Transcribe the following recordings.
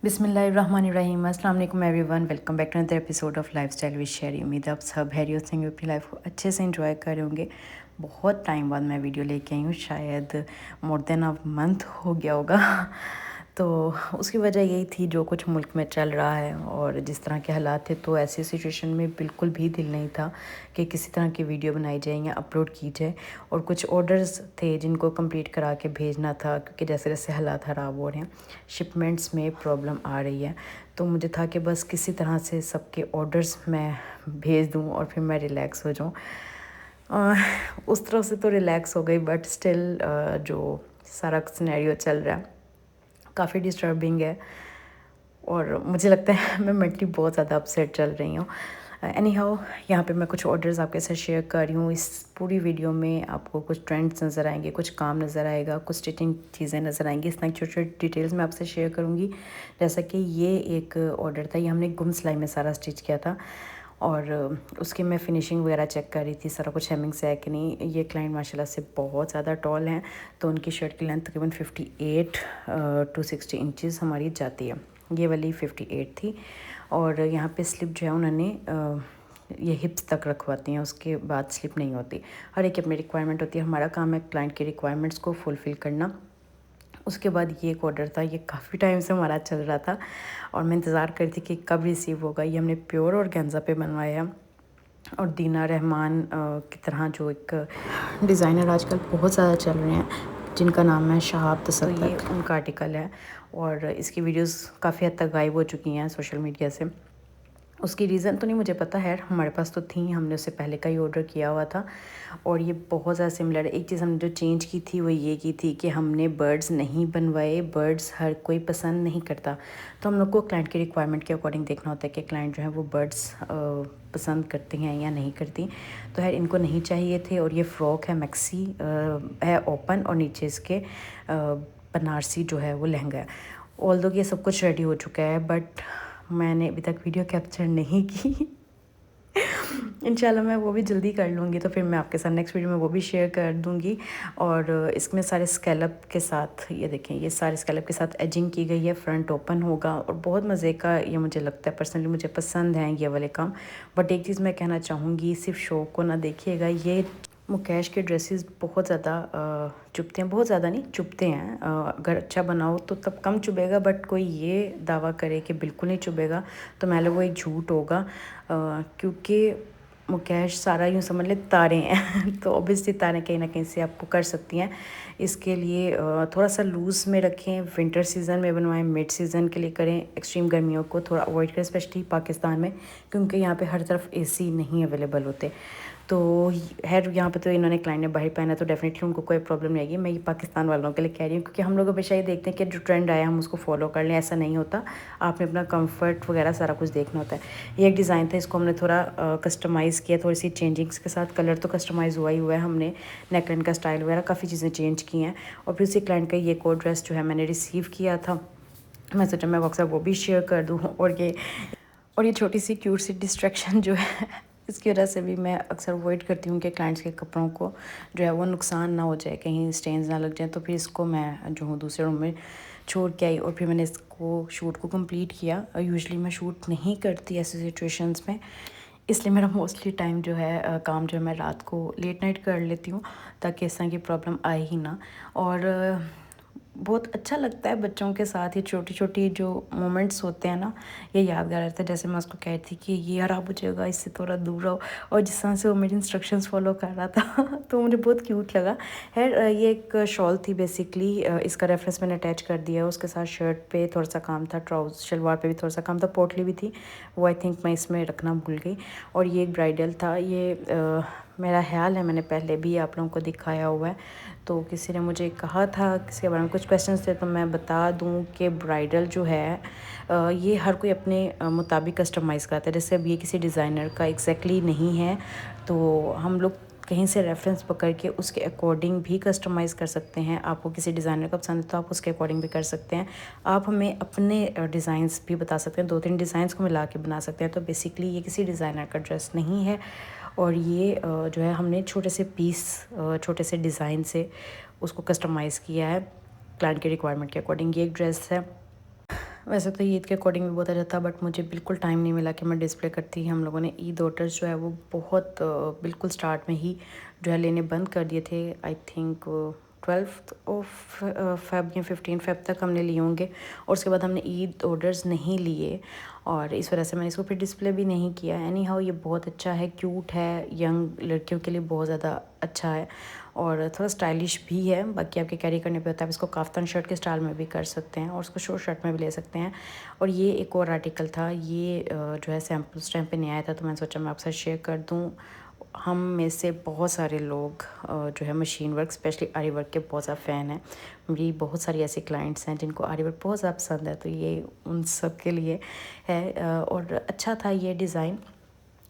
बिस्मिल्लाहिर्रहमानिर्रहीम अस्सलाम वालेकुम everyone, welcome back to another episode of lifestyle with Sherry. उम्मीद आप सब हैरियत से अपनी लाइफ को अच्छे से एंजॉय कर रहे होंगे। बहुत टाइम बाद मैं वीडियो लेके आई हूँ, शायद मोर देन अ मंथ हो गया होगा। तो उसकी वजह यही थी जो कुछ मुल्क में चल रहा है और जिस तरह के हालात थे, तो ऐसी सिचुएशन में बिल्कुल भी दिल नहीं था कि किसी तरह की वीडियो बनाई जाए या अपलोड की जाए। और कुछ ऑर्डर्स थे जिनको कंप्लीट करा के भेजना था, क्योंकि जैसे जैसे हालात ख़राब हो रहे हैं, शिपमेंट्स में प्रॉब्लम आ रही है। तो मुझे था कि बस किसी तरह से सबके ऑर्डर्स मैं भेज दूँ और फिर मैं रिलैक्स हो जाऊँ। उस तरह से तो रिलैक्स हो गई, बट स्टिल जो सारा सिनेरियो चल रहा है काफ़ी डिस्टर्बिंग है और मुझे लगता है मैं मेंटली बहुत ज़्यादा अपसेट चल रही हूँ। एनी हाउ, यहाँ पे मैं कुछ ऑर्डर्स आपके साथ शेयर कर रही हूँ। इस पूरी वीडियो में आपको कुछ ट्रेंड्स नज़र आएंगे, कुछ काम नज़र आएगा, कुछ स्टिचिंग चीज़ें नज़र आएंगी। इस तरह की छोटी छोटी डिटेल्स मैं आपसे शेयर करूँगी। जैसा कि ये एक ऑर्डर था, ये हमने गुम सिलाई में सारा स्टिच किया था और उसकी मैं फ़िनिशिंग वगैरह चेक कर रही थी, सारा कुछ हेमिंग से है कि नहीं। ये क्लाइंट माशाल्लाह से बहुत ज़्यादा टॉल हैं, तो उनकी शर्ट की लेंथ तकरीबन 58 टू 60 इंचज़ हमारी जाती है। ये वाली 58 थी और यहाँ पे स्लिप जो है उन्होंने ये हिप्स तक रखवाती हैं, उसके बाद स्लिप नहीं होती। हर एक अपनी रिक्वायरमेंट होती है, हमारा काम है क्लाइंट की रिक्वायरमेंट्स को फुलफ़िल करना। उसके बाद ये एक ऑर्डर था, ये काफ़ी टाइम से हमारा चल रहा था और मैं इंतज़ार कर रही थी कि कब रिसीव होगा। ये हमने प्योर ऑर्गेन्जा पे बनवाया और दीना रहमान की तरह जो एक डिज़ाइनर आजकल बहुत ज़्यादा चल रहे हैं, जिनका नाम है शहाब तसद्दुक़, तो ये उनका आर्टिकल है और इसकी वीडियोस काफ़ी हद तक गायब हो चुकी हैं सोशल मीडिया से। उसकी रीज़न तो नहीं मुझे पता है, हमारे पास तो थी, हमने उससे पहले का ही ऑर्डर किया हुआ था और ये बहुत ज़्यादा सिमिलर है। एक चीज़ हमने जो चेंज की थी वो ये की थी कि हमने बर्ड्स नहीं बनवाए। बर्ड्स हर कोई पसंद नहीं करता, तो हम लोग को क्लाइंट की रिक्वायरमेंट के अकॉर्डिंग देखना होता है कि क्लाइंट जो है वो बर्ड्स पसंद करती हैं या नहीं करती। तो है इनको नहीं चाहिए थे और ये फ़्रॉक है, मैक्सी है ओपन और नीचे इसके बनारसी जो है वो लहंगा है। ऑल्दो ये सब कुछ रेडी हो चुका है, बट मैंने अभी तक वीडियो कैप्चर नहीं की। इंशाल्लाह मैं वो भी जल्दी कर लूँगी, तो फिर मैं आपके साथ नेक्स्ट वीडियो में वो भी शेयर कर दूँगी। और इसमें सारे स्कैलप के साथ, ये देखें, ये सारे स्कैलप के साथ एजिंग की गई है, फ्रंट ओपन होगा और बहुत मज़े का ये मुझे लगता है। पर्सनली मुझे पसंद हैं ये वाले काम। बट एक चीज़ मैं कहना चाहूँगी, सिर्फ शो को ना देखिएगा, ये मुकेश के ड्रेसेस बहुत ज़्यादा चुभते हैं, बहुत ज़्यादा नहीं चुभते हैं। अगर अच्छा बनाओ तो तब कम चुभेगा, बट कोई ये दावा करे कि बिल्कुल नहीं चुभेगा तो मैं वो एक झूठ होगा, क्योंकि मुकेश सारा यूँ समझ ले तारे हैं। तो ऑब्वियसली तारे कहीं ना कहीं से आपको कर सकती हैं। इसके लिए थोड़ा सा लूज़ में रखें, विंटर सीज़न में बनवाएं, मिड सीज़न के लिए करें, एक्सट्रीम गर्मियों को थोड़ा अवॉइड करें, स्पेशली पाकिस्तान में, क्योंकि यहाँ पे हर तरफ एसी नहीं अवेलेबल होते। तो है यहाँ पे तो इन्होंने क्लाइंट ने बाहर पहना, तो डेफिनेटली उनको कोई प्रॉब्लम नहीं आएगी। मैं ये पाकिस्तान वालों के लिए कह रही हूँ, क्योंकि हम लोग हमेशा ये देखते हैं कि जो ट्रेंड आया हम उसको फॉलो कर लें, ऐसा नहीं होता। आपने अपना कंफर्ट वगैरह सारा कुछ देखना होता है। ये एक डिज़ाइन था, इसको हमने थोड़ा कस्टमाइज़ किया, थोड़ी सी चेंजिंग्स के साथ। कलर तो कस्टमाइज़ हुआ ही हुआ है, हमने नेकलाइन का स्टाइल वगैरह काफ़ी चीज़ें चेंज की हैं। और फिर उसी क्लाइंट का ये कोट ड्रेस जो है मैंने रिसीव किया था, मैं सोचा मैं व्हाट्सएप वो भी शेयर कर दूँ। और ये छोटी सी क्यूट सी डिस्ट्रैक्शन जो है, इसकी वजह से भी मैं अक्सर अवॉइड करती हूँ कि क्लाइंट्स के कपड़ों को जो है वो नुकसान ना हो जाए, कहीं स्टेन्स ना लग जाए। तो फिर इसको मैं जो हूँ दूसरे रूम में छोड़ के आई और फिर मैंने इसको शूट को कंप्लीट किया। यूजुअली मैं शूट नहीं करती ऐसी सिचुएशंस में, इसलिए मेरा मोस्टली टाइम जो है काम जो है मैं रात को लेट नाइट कर लेती हूँ, ताकि इस तरह की प्रॉब्लम आए ही ना। और बहुत अच्छा लगता है बच्चों के साथ ये छोटी छोटी जो मोमेंट्स होते हैं ना, ये यादगार रहता है। जैसे मैं उसको कह रही थी कि ये ख़राब हो जाएगा, इससे थोड़ा दूर रहो, और जिस तरह से वो मेरी इंस्ट्रक्शंस फॉलो कर रहा था तो मुझे बहुत क्यूट लगा। है ये एक शॉल थी बेसिकली, इसका रेफरेंस मैंने अटैच कर दिया। उसके साथ शर्ट पे थोड़ा सा काम था, ट्राउज़र शलवार पे भी थोड़ा सा काम था, पोटली भी थी, वो आई थिंक मैं इसमें रखना भूल गई। और ये एक ब्राइडल था, ये मेरा ख्याल है मैंने पहले भी आप लोगों को दिखाया हुआ है। तो किसी ने मुझे कहा था, किसके बारे में कुछ क्वेश्चंस थे, तो मैं बता दूं कि ब्राइडल जो है ये हर कोई अपने मुताबिक कस्टमाइज़ करता है। जैसे अब ये किसी डिज़ाइनर का एग्जैक्टली नहीं है, तो हम लोग कहीं से रेफरेंस पकड़ के उसके अकॉर्डिंग भी कस्टमाइज़ कर सकते हैं। आपको किसी डिज़ाइनर का पसंद है तो आप उसके अकॉर्डिंग भी कर सकते हैं। आप हमें अपने डिज़ाइंस भी बता सकते हैं, 2-3 डिज़ाइंस को मिला के बना सकते हैं। तो बेसिकली ये किसी डिज़ाइनर का ड्रेस नहीं है और ये जो है हमने छोटे से पीस, छोटे से डिज़ाइन से उसको कस्टमाइज़ किया है क्लाइंट के रिक्वायरमेंट के अकॉर्डिंग। ये एक ड्रेस है, वैसे तो ईद के अकॉर्डिंग भी बहुत अच्छा था, बट मुझे बिल्कुल टाइम नहीं मिला कि मैं डिस्प्ले करती। हम लोगों ने ईद ऑर्डर्स जो है वो बहुत बिल्कुल स्टार्ट में ही जो है लेने बंद कर दिए थे। I think 12th of Feb या 15 फेब तक हमने लिए होंगे, और उसके बाद हमने ईद ऑर्डर्स नहीं लिए, और इस वजह से मैंने इसको फिर डिस्प्ले भी नहीं किया। एनी हाउ ये बहुत अच्छा है, क्यूट है, यंग लड़कियों के लिए बहुत ज़्यादा अच्छा है और थोड़ा स्टाइलिश भी है। बाकी आपके कैरी करने पे होता है, आप इसको काफ्तान शर्ट के स्टाइल में भी कर सकते हैं और उसको शॉर्ट शर्ट में भी ले सकते हैं। और ये एक और आर्टिकल था, ये जो है सैम्पल उस टाइम पे नहीं आया था, तो मैंने सोचा मैं आपसे शेयर कर दूँ। हम में से बहुत सारे लोग जो है मशीन वर्क, स्पेशली आरी वर्क के बहुत ज़्यादा फ़ैन हैं। मेरी बहुत सारी ऐसी क्लाइंट्स हैं जिनको आरी वर्क बहुत ज़्यादा पसंद है, तो ये उन सब के लिए है। और अच्छा था ये डिज़ाइन।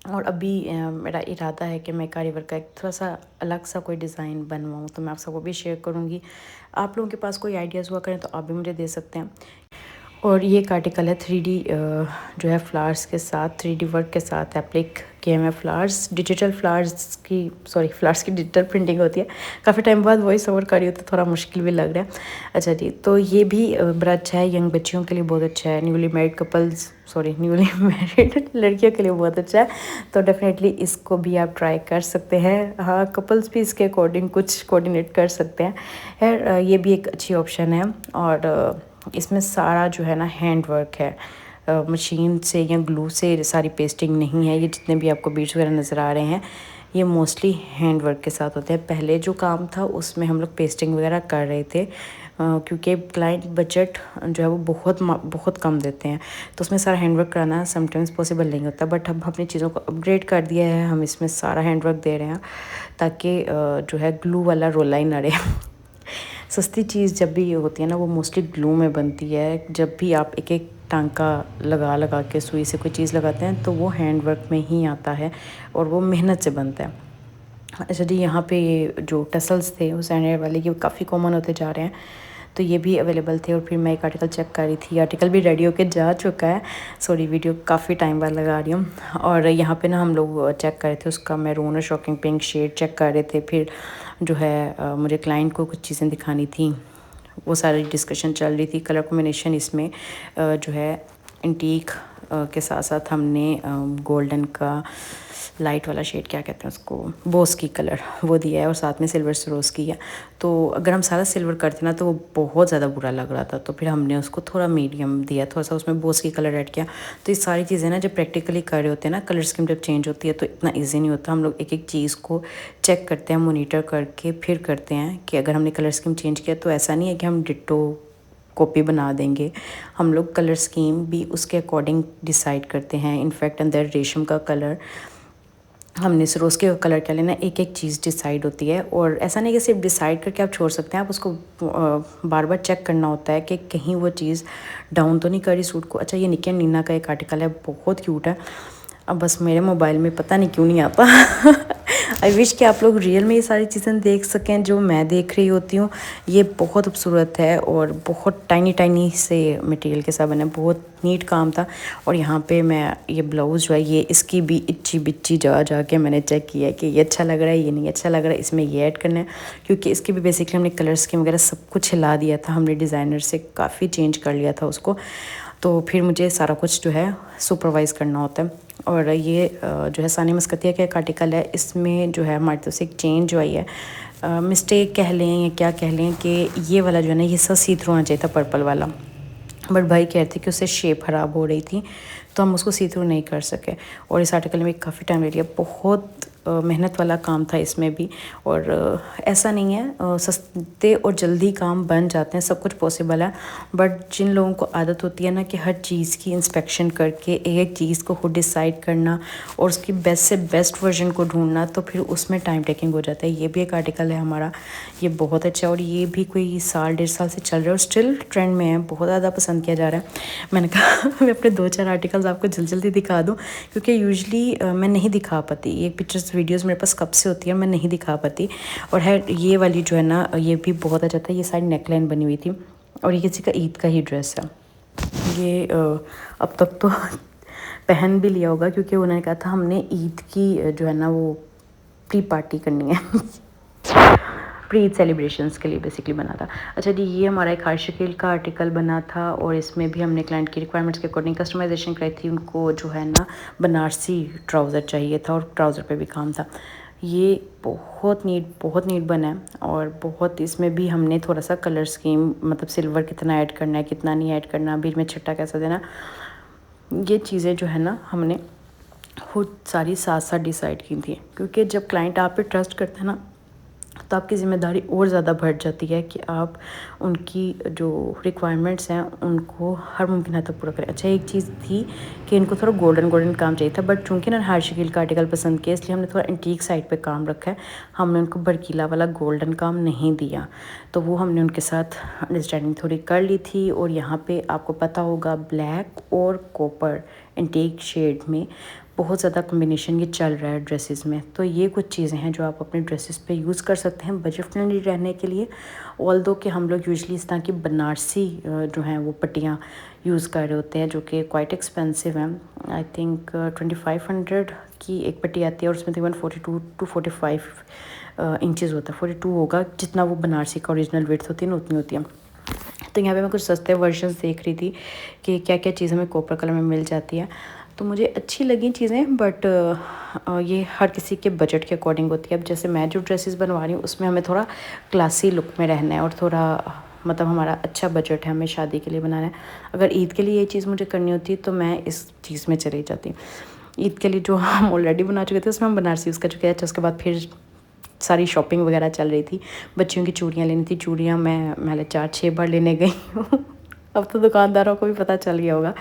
और अभी मेरा इरादा है कि मैं आरी वर्क का एक थोड़ा सा अलग सा कोई डिज़ाइन बनवाऊँ, तो मैं आप सबको भी शेयर करूँगी। आप लोगों के पास कोई आइडियाज़ हुआ करें तो आप भी मुझे दे सकते हैं। और ये एक आर्टिकल है 3D जो है फ्लावर्स के साथ, 3D वर्क के साथ एप्लिक किए हुए फ्लावर्स, डिजिटल फ्लावर्स की फ्लावर्स की डिजिटल प्रिंटिंग होती है। काफ़ी टाइम बाद वॉइस ओवर कर रही हूँ तो थोड़ा मुश्किल भी लग रहा है। अच्छा जी, तो ये भी बड़ा अच्छा है, यंग बच्चियों के लिए बहुत अच्छा है, newly married couples, newly married लड़कियों के लिए बहुत अच्छा है। तो डेफिनेटली इसको भी आप ट्राई कर सकते हैं। हाँ, कपल्स भी इसके अकॉर्डिंग कुछ कोऑर्डिनेट कर सकते हैं। है ये भी एक अच्छी ऑप्शन है। और इसमें सारा जो है ना हैंड वर्क है, मशीन से या ग्लू से सारी पेस्टिंग नहीं है। ये जितने भी आपको बीड्स वगैरह नज़र आ रहे हैं ये मोस्टली हैंड वर्क के साथ होते हैं। पहले जो काम था उसमें हम लोग पेस्टिंग वगैरह कर रहे थे, क्योंकि क्लाइंट बजट जो है वो बहुत कम देते हैं, तो उसमें सारा हैंड वर्क कराना समटाइम्स पॉसिबल नहीं होता। बट अब अपनी चीज़ों को अपग्रेड कर दिया है, हम इसमें सारा हैंड वर्क दे रहे हैं ताकि जो है ग्लू वाला रोला ही ना रहे। सस्ती चीज़ जब भी ये होती है ना वो मोस्टली ग्लू में बनती है। जब भी आप एक एक टांका लगा के सुई से कोई चीज़ लगाते हैं तो वो हैंड वर्क में ही आता है और वो मेहनत से बनता है। अच्छा जी, यहाँ पे ये जो टसल्स थे वो सैंडल वाले ये काफ़ी कॉमन होते जा रहे हैं, तो ये भी अवेलेबल थे। और फिर मैं एक आर्टिकल चेक कर रही थी, आर्टिकल भी रेडी होके जा चुका है। सॉरी, वीडियो काफ़ी टाइम बाद लगा रही हूँ। और यहाँ पे ना हम लोग चेक कर रहे थे उसका मैरून और शॉकिंग पिंक शेड चेक कर रहे थे। फिर जो है मुझे क्लाइंट को कुछ चीज़ें दिखानी थी, वो सारी डिस्कशन चल रही थी। कलर कॉम्बिनेशन इसमें जो है एंटीक के साथ साथ हमने गोल्डन का लाइट वाला शेड, क्या कहते हैं उसको, बोस की कलर, वो दिया है और साथ में सिल्वर सरोज की है। तो अगर हम सारा सिल्वर करते ना तो वो बहुत ज़्यादा बुरा लग रहा था, तो फिर हमने उसको थोड़ा मीडियम दिया, थोड़ा सा उसमें बोस की कलर ऐड किया। तो ये सारी चीज़ें ना जब प्रैक्टिकली कर रहे होते हैं ना, कलर स्कीम जब चेंज होती है तो इतना ईजी नहीं होता। हम लोग एक एक चीज़ को चेक करते हैं, मोनीटर करके फिर करते हैं कि अगर हमने कलर स्कीम चेंज किया तो ऐसा नहीं है कि हम डिट्टो कॉपी बना देंगे। हम लोग कलर स्कीम भी उसके अकॉर्डिंग डिसाइड करते हैं। इनफैक्ट अंदर रेशम का कलर, हमने सरोज के कलर क्या लेना, एक एक चीज़ डिसाइड होती है। और ऐसा नहीं कि सिर्फ डिसाइड करके आप छोड़ सकते हैं, आप उसको बार बार चेक करना होता है कि कहीं वो चीज़ डाउन तो नहीं करी सूट को। अच्छा, ये निकी एंड नीना का एक आर्टिकल है, बहुत क्यूट है। अब बस मेरे मोबाइल में पता नहीं क्यों नहीं आता। आई विश कि आप लोग रियल में ये सारी चीज़ें देख सकें जो मैं देख रही होती हूँ। ये बहुत खूबसूरत है और बहुत टाइनी से मटेरियल के साथ बना, बहुत नीट काम था। और यहाँ पे मैं ये ब्लाउज़ जो है ये इसकी भी इच्ची बिच्ची जा के मैंने चेक किया है कि ये अच्छा लग रहा है, ये नहीं अच्छा लग रहा है, इसमें ये ऐड करना है। क्योंकि इसकी भी बेसिकली हमने कलर स्कीम वगैरह सब कुछ हिला दिया था, हमने डिज़ाइनर से काफ़ी चेंज कर लिया था उसको। तो फिर मुझे सारा कुछ जो है सुपरवाइज़ करना होता है। और ये जो है सानी मस्कतिया का एक आर्टिकल है, इसमें जो है हमारी तरफ से एक चेंज जो आई है, मिस्टेक कह लें या क्या कह लें, कि ये वाला जो है ना ये सब सी थ्रू आना चाहिए था, पर्पल वाला। बट भाई कह रहे थे कि उससे शेप ख़राब हो रही थी तो हम उसको सी थ्रू नहीं कर सके। और इस आर्टिकल में काफ़ी टाइम ले लिया, बहुत मेहनत वाला काम था इसमें भी। और ऐसा नहीं है, सस्ते और जल्दी काम बन जाते हैं, सब कुछ पॉसिबल है। बट जिन लोगों को आदत होती है ना कि हर चीज़ की इंस्पेक्शन करके एक एक चीज़ को खुद डिसाइड करना और उसकी बेस्ट से बेस्ट वर्जन को ढूंढना, तो फिर उसमें टाइम टेकिंग हो जाता है। ये भी एक आर्टिकल है हमारा, ये बहुत अच्छा है और ये भी कोई साल 1.5 साल से चल रहा है और स्टिल ट्रेंड में है, बहुत ज़्यादा पसंद किया जा रहा है। मैंने कहा मैं अपने 2-4 आर्टिकल्स आपको जल्दी दिखा दूँ, क्योंकि यूजली मैं नहीं दिखा पाती, ये पिक्चर्स वीडियोस मेरे पास कब से होती है मैं नहीं दिखा पाती। और है ये वाली जो है ना ये भी बहुत अच्छा था, ये साइड नेकलाइन बनी हुई थी और ये किसी का ईद का ही ड्रेस है। ये अब तक तो पहन भी लिया होगा, क्योंकि उन्होंने कहा था हमने ईद की जो है ना वो प्री पार्टी करनी है। प्री सेलिब्रेशंस के लिए बेसिकली बना था। अच्छा जी, ये हमारा एक हार्शिकिल का आर्टिकल बना था और इसमें भी हमने क्लाइंट की रिक्वायरमेंट्स के अकॉर्डिंग कस्टमाइजेशन कराई थी। उनको जो है ना बनारसी ट्राउज़र चाहिए था और ट्राउज़र पे भी काम था। ये बहुत नीट बना है और बहुत इसमें भी हमने थोड़ा सा कलर स्कीम मतलब सिल्वर कितना ऐड करना है कितना नहीं ऐड करना, बीच में छट्टा कैसा देना, ये चीज़ें जो है ना हमने खुद सारी साथ साथ डिसाइड की थी। क्योंकि जब क्लाइंट आप पे ट्रस्ट करते हैं ना तो आपकी ज़िम्मेदारी और ज़्यादा बढ़ जाती है कि आप उनकी जो रिक्वायरमेंट्स हैं उनको हर मुमकिन हद तक पूरा करें। अच्छा, एक चीज़ थी कि इनको थोड़ा गोल्डन काम चाहिए था, बट चूंकि ना हार्शिकिल का आर्टिकल पसंद किया इसलिए हमने थोड़ा एंटीक साइड पे काम रखा है। हमने उनको भड़कीला वाला गोल्डन काम नहीं दिया, तो वो हमने उनके साथ अंडरस्टैंडिंग थोड़ी कर ली थी। और यहाँ पर आपको पता होगा ब्लैक और कॉपर एंटीक शेड में बहुत ज़्यादा कॉम्बिनेशन ये चल रहा है ड्रेसेस में। तो ये कुछ चीज़ें हैं जो आप अपने ड्रेसेस पे यूज़ कर सकते हैं बजट फ्रेंडली रहने के लिए। ऑल्दो कि हम लोग यूजुअली इस तरह की बनारसी जो हैं वो पट्टियाँ यूज़ कर रहे होते हैं जो कि क्वाइट एक्सपेंसिव हैं। आई थिंक 2500 की एक पट्टी आती है और उसमें तकरीबन 42 to 45 इंचज़ होता है। 42 होगा, जितना वो बनारसी का ओरिजिनल वेट होती है ना उतनी होती है। तो यहाँ पे मैं कुछ सस्ते वर्जन्स देख रही थी कि क्या क्या चीज़ हमें कॉपर कलर में मिल जाती है, तो मुझे अच्छी लगी चीज़ें। बट ये हर किसी के बजट के अकॉर्डिंग होती है। अब जैसे मैं जो ड्रेसेस बनवा रही हूँ उसमें हमें थोड़ा क्लासी लुक में रहना है और थोड़ा मतलब हमारा अच्छा बजट है, हमें शादी के लिए बनाना है। अगर ईद के लिए ये चीज़ मुझे करनी होती तो मैं इस चीज़ में चली जाती। ईद के लिए जो हम ऑलरेडी बना चुके थे उसमें हम बनारसी यूज़ कर चुके हैं। अच्छा, उसके बाद फिर सारी शॉपिंग वगैरह चल रही थी, बच्चियों की चूड़ियाँ लेनी थी। चूड़ियाँ मैं 4-6 बार लेने गई हूँ। अब तो दुकानदारों को भी पता चल गया होगा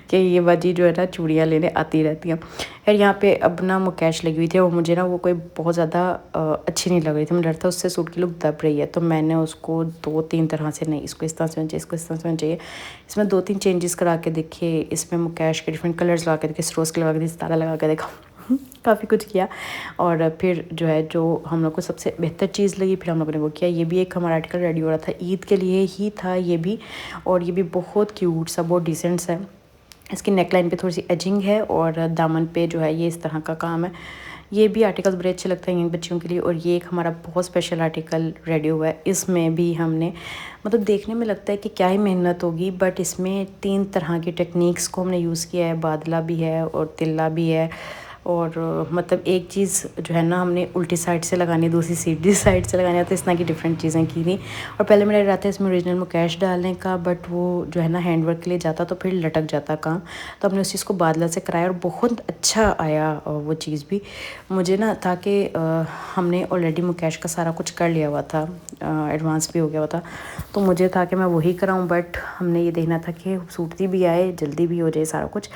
कि ये बाजी जो है ना चूड़ियाँ लेने आती रहती हैं। यार यहाँ पे अब ना मुकेश लगी हुई थी और मुझे ना वो कोई बहुत ज़्यादा अच्छी नहीं लग रही थी। मुझे डर था उससे सूट की लुक दब रही है, तो मैंने उसको 2-3 तरह से, नहीं इसको इस तरह से होना चाहिए, इसको इस तरह से होना चाहिए, इसमें 2-3 चेंजेस करा के देखे। इसमें मुकेश के डिफरेंट कलर्स लगा के देखे, सरोज के लगा के, सितारा लगा के देखा, काफ़ी कुछ किया। और फिर जो है जो हम लोग को सबसे बेहतर चीज़ लगी फिर हम लोगों ने वो किया। ये भी एक हमारा आर्टिकल रेडी हो रहा था, ईद के लिए ही था ये भी, और ये भी बहुत क्यूट सा, बहुत डिसेंट सा है। इसकी नेकलाइन पे थोड़ी सी एजिंग है और दामन पे जो है ये इस तरह का काम है। ये भी आर्टिकल्स बड़े अच्छे लगते हैं यंग बच्चियों के लिए। और ये एक हमारा बहुत स्पेशल आर्टिकल रेडी हुआ है। इसमें भी हमने मतलब देखने में लगता है कि क्या ही मेहनत होगी, बट इसमें 3 तरह की टेक्निक्स को हमने यूज़ किया है। बादला भी है और तिल्ला भी है, और मतलब एक चीज़ जो है ना हमने उल्टी साइड से लगानी, दूसरी सीधी साइड से लगानी, तो इस तरह की डिफरेंट चीज़ें की थी। और पहले मेरा इरादा था इसमें ओरिजिनल मुकेश डालने का, बट वो जो है ना हैंडवर्क के लिए जाता तो फिर लटक जाता काम, तो हमने उस चीज़ को बादला से कराया और बहुत अच्छा आया वो चीज़ भी। मुझे ना था कि हमने ऑलरेडी मुकेश का सारा कुछ कर लिया हुआ था, एडवांस भी हो गया हुआ था, तो मुझे था कि मैं वही कराऊँ, बट हमने ये देखना था कि खूबसूरती भी आए, जल्दी भी हो जाए सारा कुछ।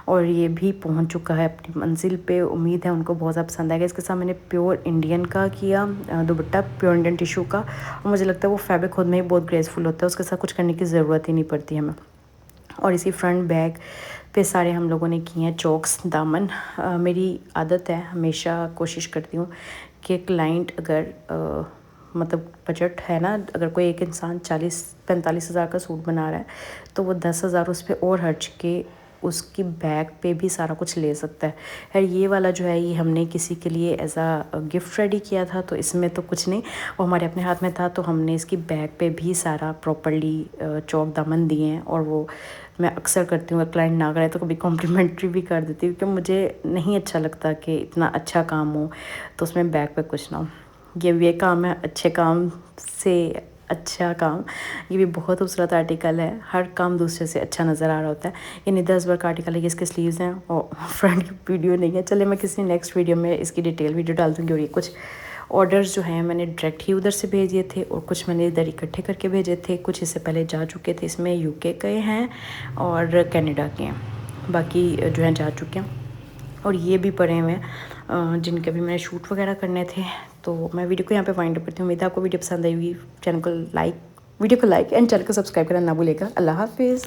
और ये भी पहुंच चुका है अपनी मंजिल पे। उम्मीद है उनको बहुत ज़्यादा पसंद आएगा। इसके साथ मैंने प्योर इंडियन का किया दुपट्टा, प्योर इंडियन टिशू का, और मुझे लगता है वो फैब्रिक खुद में ही बहुत ग्रेसफुल होता है, उसके साथ कुछ करने की ज़रूरत ही नहीं पड़ती हमें। और इसी फ्रंट बैग पे सारे हम लोगों ने किए हैं चौक्स दामन। मेरी आदत है, हमेशा कोशिश करती हूँ कि क्लाइंट अगर मतलब बजट है ना, अगर कोई एक इंसान 40-45 हज़ार का सूट बना रहा है तो वो 10,000 उस पर और खर्च के उसकी बैग पे भी सारा कुछ ले सकता है। यार ये वाला जो है ये हमने किसी के लिए एज आ गिफ्ट रेडी किया था, तो इसमें तो कुछ नहीं, वो हमारे अपने हाथ में था, तो हमने इसकी बैग पे भी सारा प्रॉपर्ली चौक दामन दिए हैं। और वो मैं अक्सर करती हूँ, अगर क्लाइंट ना करे तो कभी कॉम्प्लीमेंट्री भी कर देती हूँ, क्योंकि मुझे नहीं अच्छा लगता कि इतना अच्छा काम हो तो उसमें बैग पे कुछ ना हो। ये काम है अच्छे काम से अच्छा काम। ये भी बहुत खूबसूरत आर्टिकल है, हर काम दूसरे से अच्छा नज़र आ रहा होता है। ये निदास वर्क आर्टिकल है, इसके स्लीव्स हैं और फ्रंट की वीडियो नहीं है। चले मैं किसी नेक्स्ट वीडियो में इसकी डिटेल वीडियो डाल दूँगी। और ये कुछ ऑर्डर्स जो हैं मैंने डायरेक्ट ही उधर से भेज दिए थे और कुछ मैंने इधर इकट्ठे करके भेजे थे। कुछ इससे पहले जा चुके थे, इसमें यूके के हैं और कनाडा के हैं, बाकी जो हैं जा चुके हैं। और ये भी पड़े हुए हैं जिनके भी मैंने शूट वगैरह करने थे। तो मैं वीडियो को यहाँ पे वाइंड अप करती हूँ। उम्मीद है आपको वीडियो पसंद आई होगी। वीडियो को लाइक एंड चैनल को सब्सक्राइब करना ना भूलेगा। अल्लाह हाफिज़।